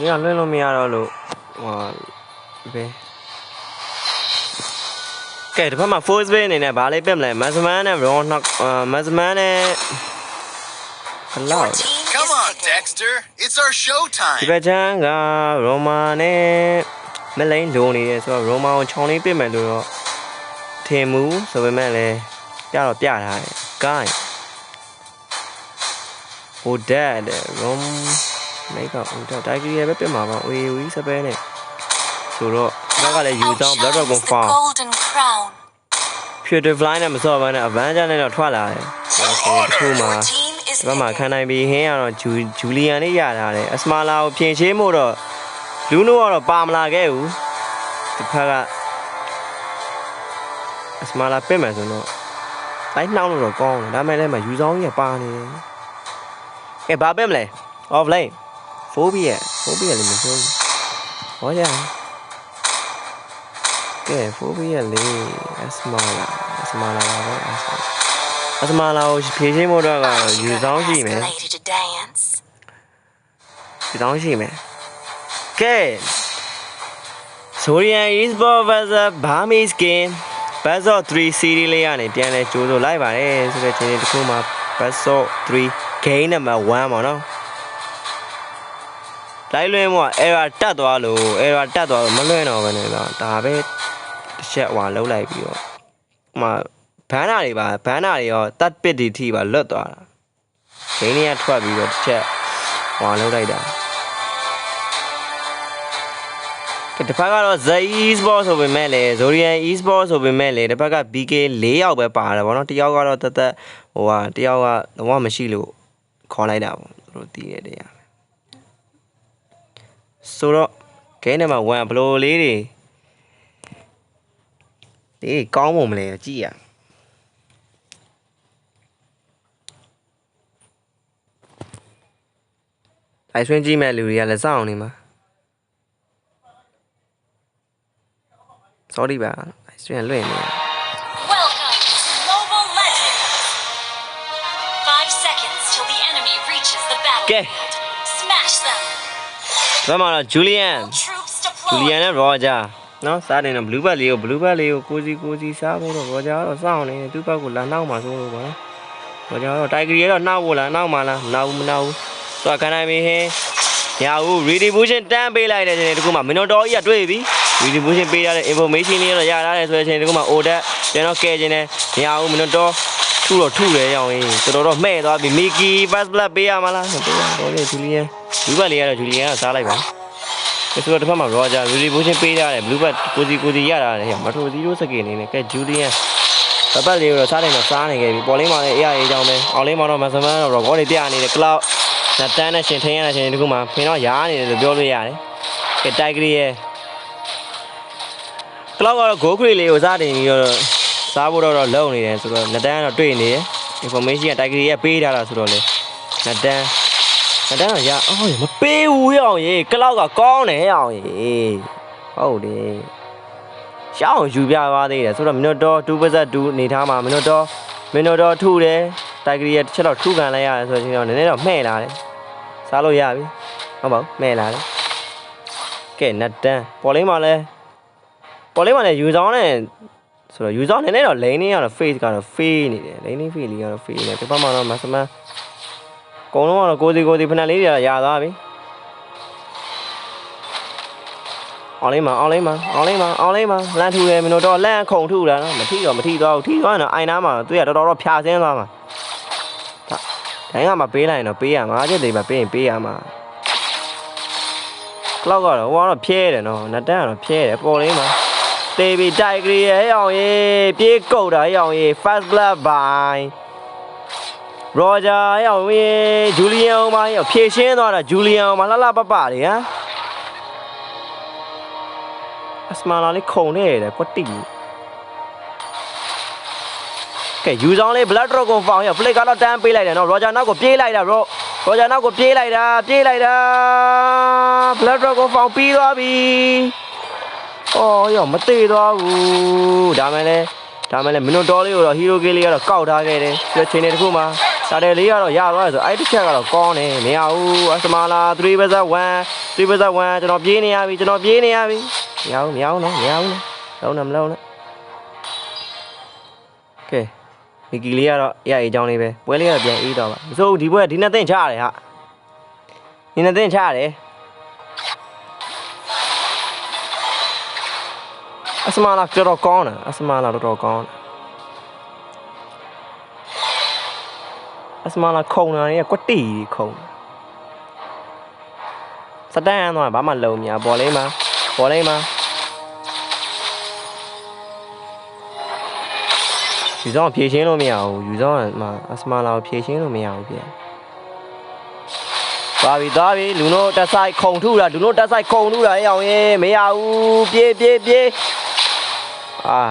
你看轮没了喽，哇，呗。cái thứ mà phối với này nè bà lấy bem lại mà xem này rồi nó mà xem này Come on, Dexter. It's our show time. thì bây giờ ga Roma này mấy lấy đồ này so Roma trong này bên mày rồi thêm mũ so với mày này giá là giá này cái ô đẻ Rom mấy cái ô đẻ cái bên bên mà uy sao bên này rồi nó cái này dùng trong đó rồi cũng phá phía trên fly này mà so với này vẫn cho nên là thoát lại thu mà khả năng bị hết rồi Julian ấy giả là đấy Asmala phiền chế mua rồi lúc nữa rồi bám lại cái u thì phải Asmala bên mà rồi nó đánh nhau rồi con đã mấy đây mà dữ dõng như ba này cái ba bên này offline phobia là mình chơi có chứ cái phobia là Asmala là phía trên một đoạn là dữ dõng gì mẹ dữ dõng gì mẹ cái Sorian Esports vs Bahamis game Best of 3 series လေးကနေပြန်လဲကြိုးဆိုလိုက်ပါတယ်ဆိုတဲ့ချိန်တစ်ခုမှာ Best of 3 game number 1ပေါ့နော်လိုက်လွှဲမှာ error တက်သွားလို့မလွှဲတော့ဘဲနဲ့တော့ဒါပဲတစ်ချက်ဟွာလုံးလိုက်ပြီးတော့ဟိုဘန်းနာတွေရောတတ်ပစ်တီထိပါလွတ်သွားတာဂိမ်းတွေကထွက်ပြီးတော့တစ်ချက်ဟွာလုံးလိုက်တာတစ်ဖက်ကတော့ The Esports ဆိုပေမဲ့လေ Zorian Esports ဆိုပေမဲ့လေတစ်ဖက်က BK 4ယောက်ပဲပါတယ်ဗောနော်တယောက်ကတော့တယောက်ကတော့မရှိလို့ခေါ်လိုက်တာဗောသူတို့တည်ရတဲ့တရားဆိုတော့ game number 1ဘလို့လေးတွေကောင်းပုံမလဲကြည့်ရလိုက်ဆွင်းကြည့်မဲ့လူတွေကလည်းစောင့်နေမှာsorry ပါဆွင်းလွင့်နေ Welcome to Mobile Legends. 5 seconds till the enemy reaches the battlefield. Smash them. ဘယ်မှာတော့ Julian Troops deployed. နဲ့ Roger နော်စားတယ်နော် blue bag လေးကိုကိုစီစားဖို့တော့ Roger ကတော့စောင့်နေသူ့ဘက်ကိုလာနှောက်မှာဆိုလို့ပါနော် Roger ကတော့ Tiger ရတော့နှောက်ဖို့လားနှောက်မှာလားမနှောက်ဘူးသွားခံနိုင်ပြီဟင်းညာဦး redistribution တန်းပေးလိုက်တဲ့ချိန်တခုမှမင်းတို့တော်ကြီးကတွေ့ပြီ redistribution ပေးရတဲ့ information လေးတော့ရထားတယ်ဆိုတဲ့ချိန်တခုမှ order ကျွန်တော်ကဲခြင်းနဲ့ညာဦးမင်းတို့တော်ထုတယ်ရောင်းရင်တော်တော်မှဲ့သွားပြီ Mickey first blood ပေးရမလားပေးရတော့လေ Julian blue bag လေးကတော့ Julian ကစားလိုက်ပါဆိုတော့တစ်ဖက်မှာ Roger redistribution ပေးရတယ် blue bag ကိုစီရတာလေမထိုး0 second နေနဲ့ကဲ Julian ဘက်လေးတော့စားတယ်တော့စားနေခဲ့ပြီပေါ်လေးမှာလည်း AI ကြောင်းပဲအောက်လေးမှာတော့ Maximum တော့ goal တွေပြနေတယ် cloud နဲ့တန်းနဲ့ရှင်ထင်းရတဲ့ချိန်တခုမှဖင်တော့ရားနေတယ်လို့ပြောလို့ရတယ်ကဲ Tiger ရဲ့ cloud ကတော့ goal crate လေးကိုစားတင်ပြီးတော့စားဖို့တော့လုံနေတယ်ဆိုတော့လက်တန်းကတော့တွေ့နေတယ် information က Tiger ရဲ့ပေးထားတာဆိုတော့လေလက်တန်းတော့ရအော်မပေးဘူးရအောင်ရေ cloud ကကောင်းတယ်ရအောင်ရေဟုတ်တယ်ရှောင်းယူပြပါသေးတယ်ဆိုတော့မင်းတို့2/2နေထားမှာမင်းတို့ထုတယ် Tiger ရဲ့တစ်ချက်တော့ထုခံလိုက်ရတယ်ဆိုတော့နည်းနည်းတော့မှဲ့လာတယ်စားလို့ရပြီဟုတ်ပါဘူးမှဲ့လာတယ်ကဲနတ်တန်းပေါ်လေးမှာလဲယူဆောင်နဲ့ဆိုတော့ယူဆောင်နည်းနည်းတော့ lane နေရတော့ face ကတော့ fade နေတယ် lane face လေးကတော့ fade နေတယ်ဒီဘက်မှာတော့ maximum အကုန်လုံးကတော့ကိုစီဖနက်လေးတွေရသွားပြီအောင်လေးမှာလမ်းထူတယ်မင်းတို့တော့လမ်းခုံထူတာနော်မထိသွားဘူးထိသွားရင်တော့အိုင်နာမှာသူရတော်တော်ဖြာဆင်းသွားမှာတိုင်းကမှပေးလိုက်ရင်တော့ပေးရမှာချက်တွေပဲပေးရင်ပေးရမှာကလောက်ကတော့ဟိုကတော့ဖြဲတယ်နော်နတ်တန်းကတော့ဖြဲတယ်ပေါ်လေးမှာတေးပြီးတိုက်ကြရဲ့အောင်ရေးပြေးကုတ်တာအောင်ရေး first blood by Roger အောင်ရေး Julian မှာဖြည့်ရှင်းသွားတာ Julian မှာလှပလေဟမ်Asmala လေးခုံနေတယ်ကွတိကဲယူဆောင်လေး blood drop ကိုဖောင်းရ play ကတော့တန်းပေးလိုက်တယ်နော် Roger နောက်ကိုပြေးလိုက်တာ Roger နောက်ကိုပြေးလိုက်တာ blood drop ကိုဖောင်းပြီးသွားပြီအော်ရောမသေးသွားဘူးဒါမှလည်းမင်းတို့တော်လေးကိုတော့ hero game လေးကတော့ကောက်ထားခဲ့တယ်ဒီချိန်လေးတစ်ခုမှာ တယ်လေးကတော့ရသွားတယ်ဆိုအဲ့တစ်ချက်ကတော့ကောင်းတယ်မရဘူးအစမလာ3 vs 1 3 vs 1ကျွန်တော်ပြေးနေရပြီကျွန်တော်ပြေးနေရပြီမရဘူးမရဘူးနော်မရဘူးနော်လုံးနဲ့မလုံးနဲ့ကဲမီကီလေးကတော့ရအေးချောင်းလေးပဲပွဲလေးကတော့ပြန်အေးတော့ပါမစိုးဒီပွဲဒီနှစ်သိမ့်ချရတယ်ဟာဒီနှစ်သိမ့်ချရတယ်အစမလာတော်ကောင်းတယ်အစမလာတော်ကောင်းအစမလာခုံတာတွေကကွက်တီခုံစတန်တော့ဘာမှလုံမြဘော်လေးမှာယူဆောင်ဖြည့်ရှင်းလို့မရဘူးယူဆောင်မှာအစမလာကိုဖြည့်ရှင်းလို့မရဘူးပြန်သွားပြီလူတို့တက်ဆိုင်ခုံထုတာလူတို့တက်ဆိုင်ခုံထုတာအေးအောင်ရေးမရဘူးပြေးအာ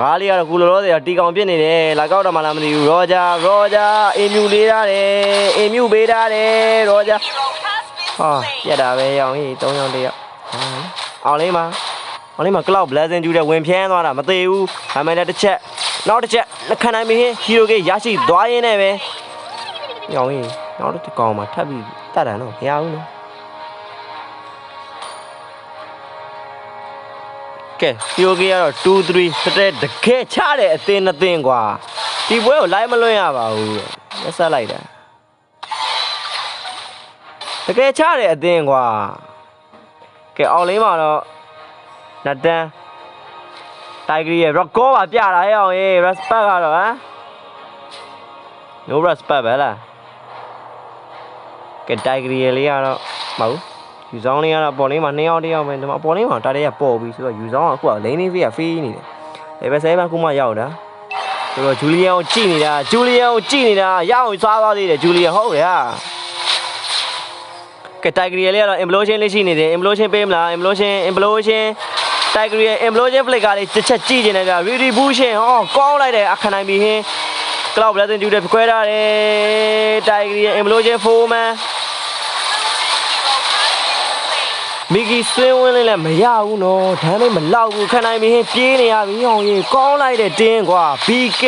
ငါးလေးကတော့ကူလောဆယ်တီကောင်ပြစ်နေတယ်လာကောက်တော့မှလားမသိဘူးရောဂျာအင်မြူလေးထားတယ်အင်မြူပေးထားတယ်ရောဂျာဟာပြက်တာပဲရောင်ကြီး3ယောက်1ယောက်အောင်လေးမှာကလောက်ဘလက်စင်ကျူတဲ့ဝင်ဖြန်းသွားတာမသေးဘူးဒါမှလည်းတစ်ချက်နောက်တစ်ချက်ခံနိုင်ပြီဟီရိုကေရရှိသွားရင်းနဲ့ပဲရောင်ကြီးနောက်တစ်ကောင်မှထပ်ပြီးတတ်တယ်နော်မရဘူးနော်ကဲဟီရိုကေကတော့2 3တကယ်ချတဲ့အသင်း2သင်းကွာဒီပွဲကိုလိုက်မလွှင့်ရပါဘူးရက်ဆက်လိုက်တာတကယ်ချတဲ့အသင်းကွာကဲအောင်လေးမှာတော့နတ်တန်တိုင်ဂရီရဲ့ record ပါပြတာရအောင်ရေး respect ကတော့ဟမ် no respect ပဲလားကဲတိုင်ဂရီရဲ့လေးကတော့မဟုတ်ယူဆောင်လေးကတော့ပေါ်လေးမှာ2ယောက်1ယောက်ပဲဒီမှာပေါ်လေးမှာတားတဲ့ရပေါ်ပြီးဆိုတော့ယူဆောင်ကအခုကလိန်လေးဖေးကဖေးနေတယ်level 7ခုမှရောက်တာဆိုတော့ဂျူလီယန်ကိုကြည့်နေတာရအောင်စားသွားသေးတယ်ဂျူလီယန်ဟုတ်ရကဲတိုင်ဂရီရဲ့လေးကတော့ implosion လေးရှိနေတယ် implosion ပေးမလား implosion တိုင်ဂရီရဲ့ implosion flicker လေးတစ်ချက်ကြည့်နေတယ်ဗျ redistribution ဟောကောင်းလိုက်တယ်အခနိုင်ပြီးဟင်း cloud blessing ကျူတဲ့ခွဲထားတယ်တိုင်ဂရီရဲ့ implosion 4 man မီကီဆွင်းဝင်းလေးလည်းမရဘူးနော်ဒမ်းလေးမလောက်ဘူးခနိုင်မင်းပြေးနေရပြီအောင်ကြီးကောင်းလိုက်တဲ့တင်းကွာ BK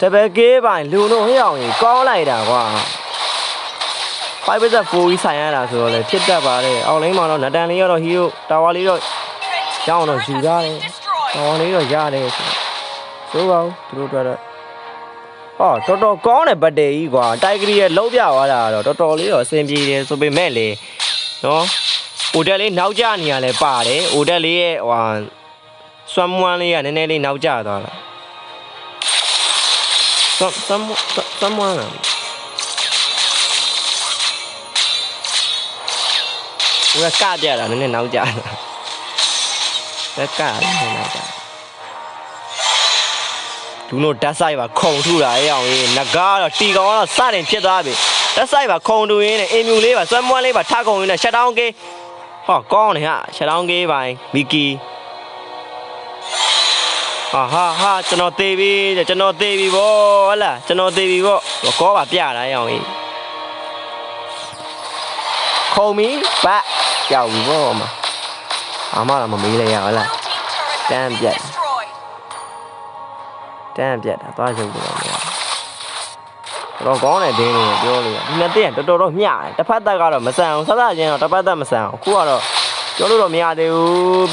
တပည့်ကေးပိုင်လူတို့ဟဲ့အောင်ကြီးကောင်းလိုက်တာကွာ5 vs 4ကြီးဆိုင်ရတာဆိုတော့လေဖြစ်တတ်ပါတယ်အောက်လိမ့်မှာတော့နတန်လေးရောတော့ဟီရိုတာဝါလေးတော့ရအောင်တော့ယူထားတယ်တာဝါလေးတော့ရတယ်ဆိုပါဦးသူတို့တော့တော်တော်ကောင်းတဲ့ဘတ်တေကြီးကွာတိုင်ဂရီရဲ့လုံးပြသွားတာတော့တော်တော်လေးတော့အဆင်ပြေတယ်ဆိုပေမဲ့လေနော်အိုတက်လေးနောက်ကျနေရလဲပါတယ်အိုတက်လေးရဲ့ဟိုဆွမ်းမွမ်းလေးကနည်းနည်းလေးနောက်ကျသွားတာဆွမ်းမွမ်းလားဟိုကပြတာနည်းနည်းနောက်ကျတာကနည်းနည်းနောက်ကျလူတို့ဓာတ်ဆိုင်ပါခုံထူတာအေးအောင်ကြီးငကားတော့တီကောင်ကတော့စတင်ဖြစ်သွားပြီဓာတ်ဆိုင်ပါခုံတူရင်းနဲ့အင်မြူလေးပါဆွမ်းမွမ်းလေးပါထခုံရင်းနဲ့ရှက်တောင်းကေးဟောကောင်းတယ်ဟာရှက်တောင်းကေးပိုင်းမီကီဟာကျွန်တော်သေးပြီဗောဟလာကျွန်တော်သေးပြီဗောကောပါပြတာအေးအောင်ကြီးခုံမီပတ်ကြောက်ပြီဗောမှာအမလာမမေးလိုက်ရဟလားတန်းပြတ်တာသွားရုပ်တော့မရတော့ကောင်းတယ်ဒင်းလေးပြောလို့ဒီနှစ်တက်တော်တော်မျှတယ်တစ်ဖက်သက်ကတော့မဆန်အောင်ဆက်ဆက်ချင်းတော့တစ်ဖက်သက်မဆန်အောင်အခုကတော့ပြောလို့တော့မရသေးဘူး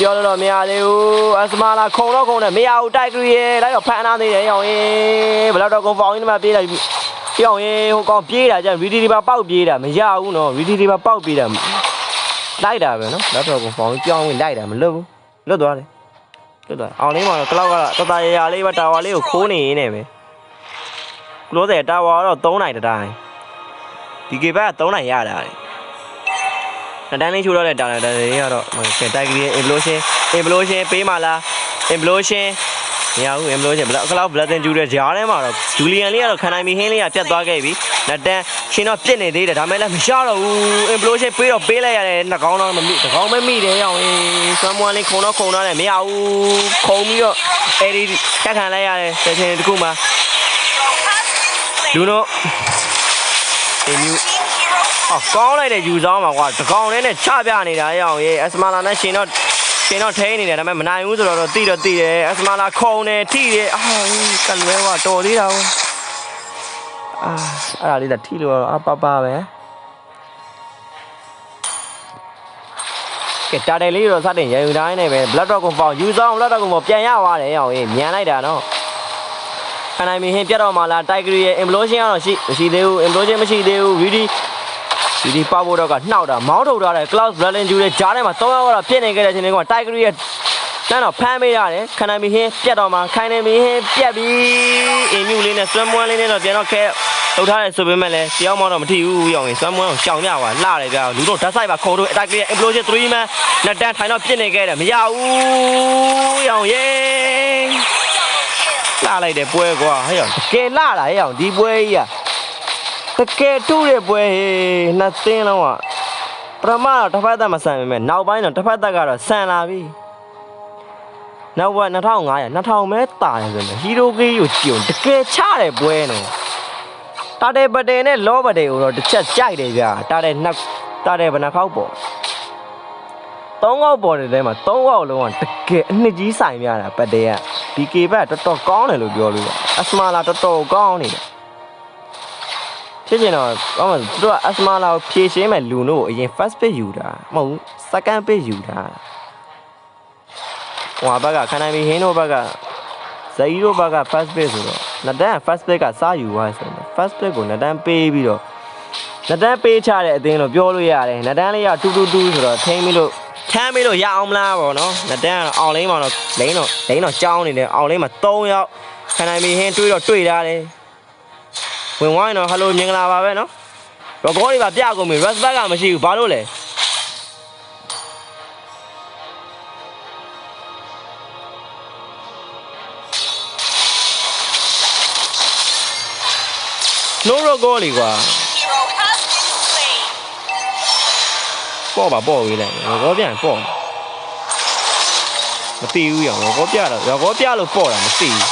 အစမလာခုံတယ်မရဘူးတိုက်ကြည့်ရဲလိုက်တော့ဖန်နာသေးတယ်ရောင်ရေးဘယ်တော့ကုန်ဖောင်းရင်းမှာပြေးလိုက်ရောင်ရေးဟိုကောင်ပြေးတာကြရီဒီပါပေါက်ပြေးတာမရဘူးနော်ရီဒီပါပေါက်ပြေးတာလိုက်တာပဲနော်တော့ကုန်ဖောင်းပြောင်းဝင်လိုက်တာမလွတ်ဘူးလွတ်သွားတယ်အောင်လေးမှာတော့ကလောက်ကတော့တတရလေးပဲတာဝါလေးကိုခိုးနေရင်းနဲ့ပဲကလို့တဲ့တာဝါတော့3နိုင်တိုင်းဒီကေဘက3နိုင်ရတာလေနတန်းလေးချိုးတော့တဲ့တာတယ်တွေကတော့တိုက်ကြီး implosion ပေးမှလား implosion မရဘူး implosion ကလောက် blessing ကျူတဲ့ဂျားထဲမှာတော့ဂျူလီယန်လေးကတော့ခနိုင်မီဟင်းလေးကပြတ်သွားခဲ့ပြီနတန်းရှင်တော့ပြစ်နေသေးတယ်ဒါမဲ့လည်းမရတော့ဘူး implosion ပေးလိုက်ရတယ်နှကောင်းတော့မမိတကောင်းမမိတယ်ရောင်ဆွမ်းမွမ်းလေးခုံတော့တယ်မရဘူးခုံပြီးတော့အဲဒီတက်ခံလိုက်ရတယ်တစ်ချိန်တစ်ခုမှလူတို့အမြူကောင်းလိုက်တဲ့ယူဆောင်မှာကွာတကောင်နဲ့ချပြနေတာရောင်အစမလာနဲ့ရှင် ချိန်တော့ထိနေတယ်ဒါပေမဲ့မနိုင်ဘူးဆိုတော့တိတယ်အစမလာခုံနေထိတယ်အာကလွဲကတော်သေးတာဟုတ်အဲ့ဒါလေးထိလို့အပပပဲကဲတာတယ်လေးတော့စတင်ရယူတိုင်းနေပဲ blood dog ကိုပေါင်ယူဆောင် blood dog ကိုပြန်ရသွားတယ်အောင်ရေးမြန်လိုက်တာနော်ခဏမင်းဟင်းပြတ်တော့မှလားတိုက်ဂရီရဲ့ implosion ကတော့မရှိသေးဘူး implosion မရှိသေးဘူး VD ပါဖို့တော့ကနှောက်တာမောင်းထုတ်ထားတယ် cloud blading ကျူတဲ့ကြားထဲမှာ3ယောက်ကတော့ပြစ်နေခဲ့တဲ့အချိန်လေးကတိုက်ဂရီရဲ့တန်းတော့ဖမ်းပေးရတယ်ခဏမင်းဟင်းပြတ်တော့မှခိုင်းနေမင်းဟင်းပြတ်ပြီးအင်မြူလေးနဲ့ဆွမ်းမွန်းလေးနဲ့တော့ပြန်တော့ခဲထုတ်ထားတယ်ဆိုပေမဲ့လည်းတယောက်မှတော့မထိဘူးရောင်ရင်ဆွမ်းမွန်းကိုရှောင်ရပါလှတယ်ဗျာလူတို့ဓာတ်ဆိုင်ပါခုံတို့အတိုက်ကြီး implosion 3 man နဲ့တန်းထိုင်တော့ပြစ်နေခဲ့တယ်မရဘူးရောင်ရေးလှလိုက်တယ်ပွဲကွာဟဲ့ရောင်တကယ်လှတာဟဲ့ရောင်ဒီပွဲကြီးကတကယ်တူးတဲ့ပွဲဟေးနှစ်သင်းလုံးကပထမတော့တစ်ဖက်သက်မဆန်ပေမဲ့နောက်ပိုင်းတော့တစ်ဖက်သက်ကတော့ဆန်လာပြီနောက်ဘက်2000ပဲတာတယ်ဆိုရင်ဟီရိုဂီကိုကြုံတကယ်ချတဲ့ပွဲနော်တာတယ်ပတယ်နဲ့လောပတယ်ကိုတော့တစ်ချက်ကြိုက်တယ်ဗျာတာတယ်ဘယ်နှခေါက်ပေါ့3ခေါက်ပေါ်တဲ့ထဲမှာ3ခေါက်လုံးကတကယ်အနှစ်ကြီးဆိုင်ပြတာပတယ်က BK ဘက်တော်တော်ကောင်းတယ်လို့ပြောလို့အစမာလာတော်တော်ကောင်းနေတယ်ဖြစ်ချင်တော့ဘာမှသူတို့ကအစမာလာကိုဖြည့်ရှင်းမဲ့လူတို့ကိုအရင် first pick ယူတာမဟုတ်ဘူး second pick ယူတာဟိုဘက်ကခဏမီဟင်းတို့ဘက်ကဇီရိုဘက်က first pick ဆိုတော့နဒန် first pick ကစားယူသွားဆိုတော့ first pick ကိုနဒန်ပေးပြီးတော့နဒန်ပေးချတဲ့အသင်းလို့ပြောလို့ရတယ်နဒန်လေးက2-2ဆိုတော့ထိန်းပြီးလို့ထမ်းပြီးလို့ရအောင်မလားပေါ့နော်နဒန်ကအောင်လိမ့်မှာတော့လိမ့်တော့ကြောင်းနေတယ်အောင်လိမ့်မှာ3ယောက်ခဏမီဟင်းတွေးတော့တွေ့ထားတယ်ဝင်ဝိုင်းတော့ဟယ်လိုမင်္ဂလာပါပဲနော်ရောကောတွေပါပြကုန်ပြီ respect ကမရှိဘူးဘာလို့လဲနိုးရောကောလီကွာပေါ့ပါပေါ့ဝေးလိုက်ရောကောပြန်ပေါ့မသိဘူးရောကောပြတော့ရောကောပြလို့ပေါ့တာမသိဘူး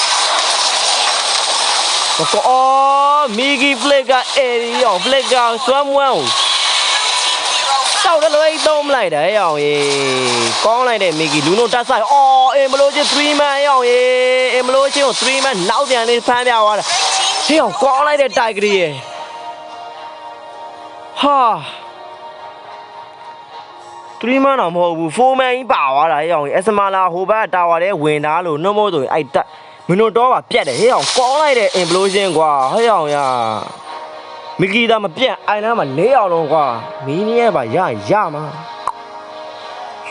哦，米奇 flick 个哎哟 ，flick 个双毛，到了来都唔来的样耶，讲来的米奇路弄大赛，哦，哎，唔罗只 3 man 样耶，哎，唔罗只用3 man，老点的翻掉完了，哎哟，讲来的大个的耶，哈，3 man 那么不4 man 一把完了样耶，什么啦，后边打完的win打路那么多哎打。မင်းတို့တော့ပြက်တယ်ဟေ့အောင်ကောင်းလိုက်တဲ့ implosion ကွာဟေ့အောင်ရမီကီတာမပြက်အိုင်နာမှာ4အောင်လုံးကွာမီနီရဲ့ပါရမှာ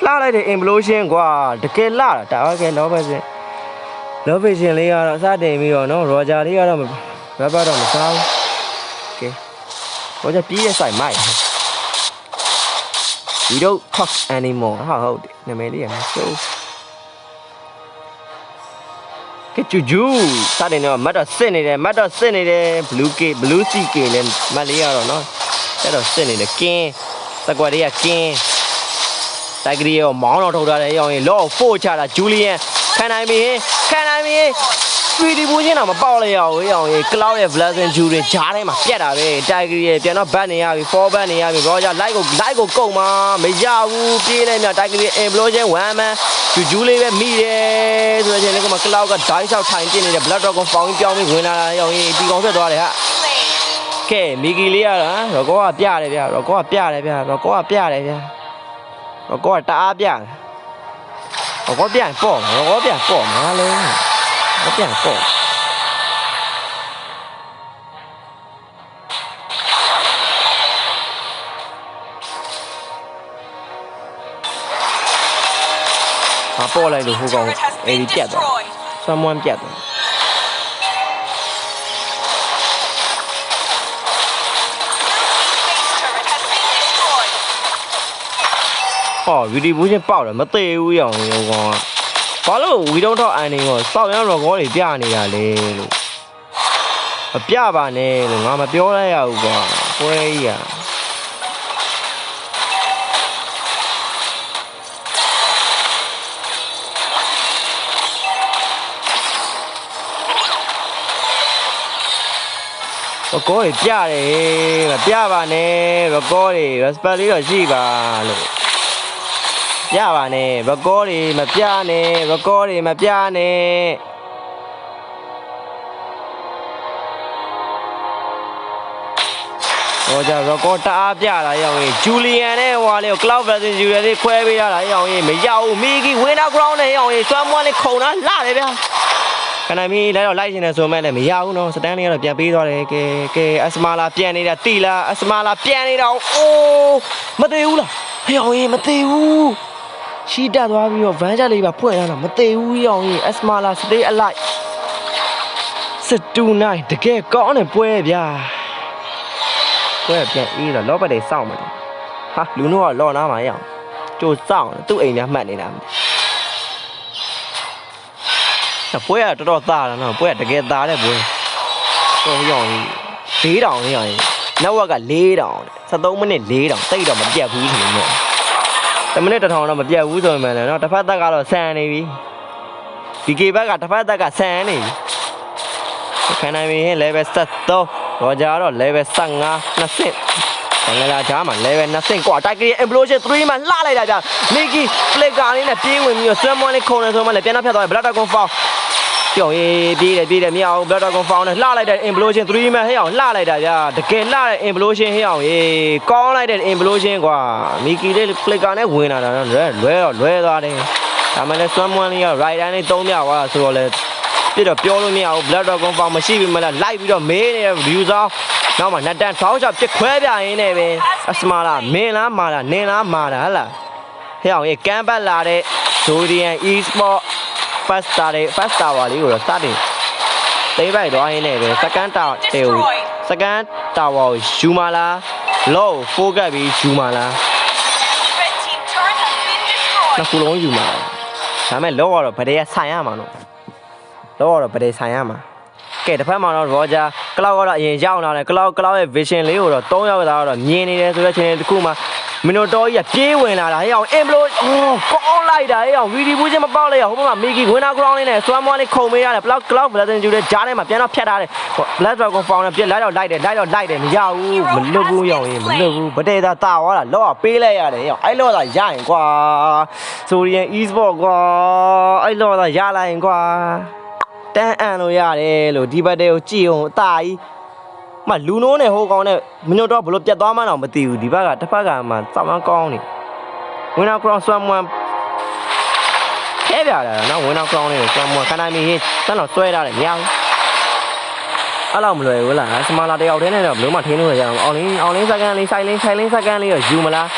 လှလိုက်တဲ့ implosion ကွာတကယ်လှတာဒါကဲလောဘရှင်လေးကတော့စတင်ပြီးတော့နော်ရောဂျာလေးကတော့ဘက်တော့မစားဘူးကဲရောဂျာပြေးရဆိုင်မိုက် we don't talk anymore ဟုတ်တယ်နာမည်လေးကမစိုးကဲဂျူစတဲ့တော့မတ်တော့စစ်နေတယ် blue CK နဲ့မတ်လေးရတော့နော်အဲ့တော့စစ်နေတယ်ကင်းစကွက်တွေကကင်းတိုက်ဂရီရောမောင်းတော့ထုတ်ထားတယ်ရောင်းရင်လော့ဖို့ချတာဂျူလီယန်ခံနိုင်ပြီ3D ဘူးချင်းတော့မပေါက်လိုက်ရဘူးရောင်းရင် cloud ရဲ့ blazing ဂျူတွေဂျားထဲမှာပြက်တာပဲတိုက်ဂရီရဲ့ပြန်တော့ဘတ်နေရပြီ4ဘတ်နေရပြီရောကြ light ကိုကုန်မှာမရဘူးပြေးလိုက်မြတိုက်ဂရီ implosion 1 manဂျူလေးပဲမိတယ်ဆိုတဲ့အချိန်လေးကမှ cloud က dive shot ထိုင်ပြနေတဲ့ blood dog ကိုပေါင်းပြောင်းပြီးဝင်လာတာရောင်းရင်ဒီကောင်ဆက်သွားတယ်ဟာကဲမီကီလေးရတာရောကောကပြတယ်ဗျာရောကောကတအားပြတယ်ရောကောပြရင်ပေါ့ရောကောပြန်ပေါ့မလားလုံးရောပြန်ပေါ့ပေါ်လိုက်လို့ဟိုကောင်အဲ့ဒီပြတ်သွား someone ပြတ်သွားဟောဗီဒီယိုချင်းပေါက်တယ်မသေးဘူးရောင်ကောင်ကဘာလို့ဝီdon't talk ending ကိုစောက်ရမ်းတော့ကောတွေပြနေတာလဲလို့မပြပါနဲ့လို့ငါမပြောလိုက်ရဘူးကွာပွဲကြီးอ่ะဘကောတွေပြတယ်မပြပါနဲ့ဘကောတွေ respect လေးတော့ရှိပါလို့ ပြပါနဲ့ record တွေမပြနဲ့ record တွေမပြနဲ့ဟောကြ record တအားပြတာရောင်းရင် Julian နဲ့ဟိုလေးကို Cloud version Julian လေးခွဲပေးရတာရောင်းရင်မရောက်ဘူး Miki winner ground နဲ့ရောင်းရင်စွမ်းမွန်းလေးခုံတာလှတယ်ဗျာခဏမီလိုက်တော့လိုက်ရှင်နေဆိုမဲ့လည်းမရဘူးနော်စတန်လေးကတော့ပြန်ပေးသွားတယ်ကဲအစမာလာပြန်နေတာတိလားအစမာလာပြန်နေတာအိုးမသေးဘူးလားဟဲ့အောင်ရင်မသေးဘူးရှီတက်သွားပြီးတော့ van ချက်လေးပါဖွင့်ရတာမသေးဘူးရောင်ရင်အစမာလာစတေးအလိုက်629တကယ်ကောင်းတယ်ပွဲဗျာပွဲပြန်အေးတော့လောပတ်တွေစောင့်မှာဟာလူနိုးကလော်နာမှာရအောင်ကြိုစောင့်သူ့အိမ်ထဲမှတ်နေတာပွဲကတော်တော်သားတယ်နော်ပွဲကတကယ်သားတဲ့ပွဲတော့ရောင်4တောင်ရောင်နောက်ဝက်က4တောင်73မိနစ်4တောင်တိတ်တော့မပြတ်ဘူးဆိုနေတမိနစ်1000တော့မပြတ်ဘူးဆိုမှလည်းနော်တစ်ဖက်သက်ကတော့ဆန်နေပြီဒီကေဘက်ကတစ်ဖက်သက်ကဆန်နေပြီခဏမီဟင်း level 73တော့ကြတော့ level 15 20ငလာချားမှာ level 20กว่าတိုက်ကြီး implosion 3မှာလှလိုက်တာဗျ Miki flicker လေးနဲ့ပြေးဝင်ပြီးတော့ someone လေးခုံနေဆိုမှလည်းပြန်တော့ဖြတ်သွားပြီ blood dragon fall ကြောင်ရေးပြေးတယ်မရအောင် blood dragon fall နဲ့လှလိုက်တဲ့ implosion 3မှာဟဲ့အောင်လှလိုက်တာဗျတကယ်လှတဲ့ implosion ဟဲ့အောင်ရေးကောင်းလိုက်တဲ့ implosion ကွာ Miki လေး flicker နဲ့ဝင်လာတာတော့လွဲသွားတယ်ဒါမှလည်း someone လေးက rider နဲ့3မြသွားတာဆိုတော့လေပြတော့ပြောလို့မရဘူး blood dragon fall မရှိပြီမလားလိုက်ပြီးတော့မေးနေတဲ့ userနောက်မှာနတ်တန်ထောင်းချပြစ်ခွဲပြရင်းနဲ့ပဲအစမာလာမင်းလားမာလားနင်းလားမာလားဟလားဟဲ့အောင်ရေကမ်းပတ်လာတဲ့ Zodian Esport Fast Tower လေးကိုတော့စတင်သိပိုက်သွားရင်းနဲ့ပဲ second tower ကိုယူမာလားလော့ကိုဖိုးကပ်ပြီးယူမာလားနှစ်ခုလုံးယူမာလားဒါမဲ့လော့ကတော့ဗဒဲကဆိုင်ရမှာနော်လော့ကတော့ဗဒဲဆိုင်ရမှာကဲတစ်ဖက်မှာတော့ Roger Cloud ကတော့အရင်ရောက်လာတယ် Cloud ရဲ့ vision လေးကိုတော့3ယောက်သားတော့မြင်နေတယ်ဆိုတဲ့ချိန်တစ်ခုမှာမီနိုတော်ကြီးကပြေးဝင်လာတာဟဲ့အောင် implo ကောင်းလိုက်တာဟဲ့အောင် VD ဘူးချင်းမပေါက်လိုက်ရဟိုဘက်မှာ Miki winner ground လေးနဲ့ Swarm လေးခုံမေးရတယ် Cloud Blazing ကျူတဲ့ဂျားထဲမှာပြန်တော့ဖြတ်ထားတယ် Black Dragon Found နဲ့ပြက်လိုက်တော့လိုက်တယ်မရဘူးမလွတ်ဘူးရောင်ရင်မလွတ်ဘူးဗတေသာတာသွားတာလောကပေးလိုက်ရတယ်ဟဲ့အောင်အဲ့လောကရရင်ကွာ Zodian Esport ကွာအဲ့လောကရလိုက်ရင်ကွာတန်းအံလို့ရတယ်လို့ဒီဘက်တွေကိုကြည့်အောင်အသာကြီးမလူနိုးနဲ့ဟိုကောင်နဲ့မင်းတို့တော့ဘလို့ပြတ်သွားမှတော့မသိဘူးဒီဘက်ကတစ်ဖက်ကမှစောင်းကောင်းနေဝင်နာ cross someone ခဲပြလာတာနော်ဝင်နာ cross နဲ့ someone ခဏမီဟင်းတန်းတော့ဆွဲထားတယ်မရဘူးအဲ့လောက်မလွယ်ဘူးလားစမာလာတယောက်တည်းနဲ့တော့ဘလို့မှထင်းလို့ရအောင်အောင်လင်းစကန်လေးဆိုင်လင်းစကန်လေးတော့ယူမလား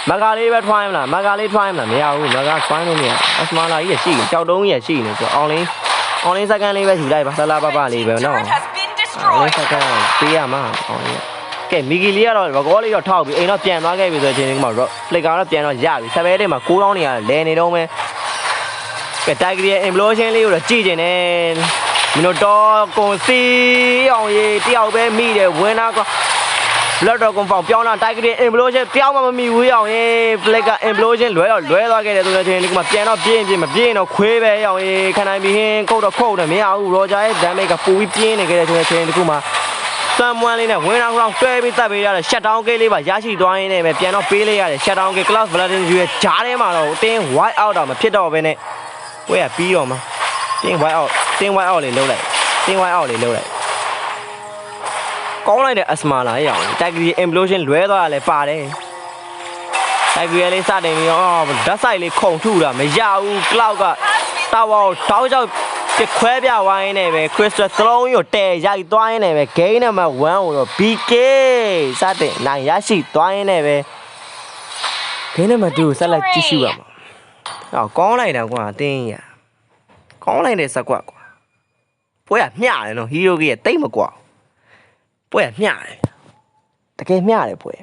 မဂါလေးပဲ try မလားမဂါလေး try မလားမရဘူးမဂါ try လို့မရစမာလာကြီးရရှိတယ်ကြောက်တုံးကြီးရရှိနေဆိုအောင်လင်းစကန်လေးပဲယူလိုက်ပါလှလှပပလေးပဲနော်အောင်စကန်ပေးရမှာအောင်လေးကဲမီဂီလီကတော့ဘကောလေးတော့ထောက်ပြီးအိမ်တော့ပြန်သွားခဲ့ပြီဆိုတဲ့အချိန်ဒီမှာဖလစ်ကာတော့ပြန်တော့ရပြီဆယ်ဘဲတဲ့မှာ6တောင်းနေရလဲနေတော့မယ်ကဲတိုက်ဂရီရဲ့ implosion လေးကိုတော့ကြည့်ကျင်တယ်မင်းတို့တော့ကွန်စီအောင်ရေးတယောက်ပဲမိတယ်ဝင်နာကBlood Dragon Found ပြောင်းလာတိုက်ဂရီ implosion ပြောင်းမှမမိဘူးအောင်ရေး flick က implosion လွဲသွားခဲ့တယ်ဆိုတဲ့အချိန်ဒီမှာပြန်တော့ပြင်းမပြင်းတော့ခွေးပဲအောင်ရေးခနိုင်ပြီးဟင်းခုတ်တော့ခုတ်တယ်မရဘူး Roger ရဲ့ damage ကပူပြီးပြင်းနေခဲ့တဲ့ဆိုတဲ့အချိန်ဒီခုမှာSomeone လေးနဲ့ဝင်အောင်ကောင်ဆွဲပြီးတက်ပေးရတယ် shutdown gate လေးပါရရှိသွားရင်းနဲ့ပဲပြန်တော့ပေးလိုက်ရတယ် shutdown gate Cloud Blazing ရဲ့ဂျားထဲမှာတော့အတင်း white out တော့မဖြစ်တော့ဘဲနဲ့ဝဲကပြီးတော့မှာတင်း white out လေးလုပ်လိုက်ကောင်းလိုက်တဲ့အစမာလာရအောင်တိုက်ဂရီ implosion လွဲသွားတာလည်းပါတယ်တိုက်ဂရီလေးစတင်ပြီးတော့ဓာတ်ဆိုင်လေးခုံထုတာမရဘူး Cloud ကတာဝါကိုတောက်ကြောက်ပြခွဲပြဝိုင်းနေပဲ Crystal သလုံးကိုတဲရိုက်သွားရင်းနေပဲ Game number 1ကိုတော့ BK စတဲ့နိုင်ရရှိသွားရင်းနေပဲ Game number 2ကိုဆက်လက်ကြည့်ရှုရမှာကောင်းလိုက်တာကွာအတင်းရကောင်းလိုက်တဲ့စကွက်ကွာပွဲကမျှတယ်နော် Hero ကြီးရဲ့တိတ်မကွာပွဲကမျှတယ်တကယ်မျှတယ်ပွဲ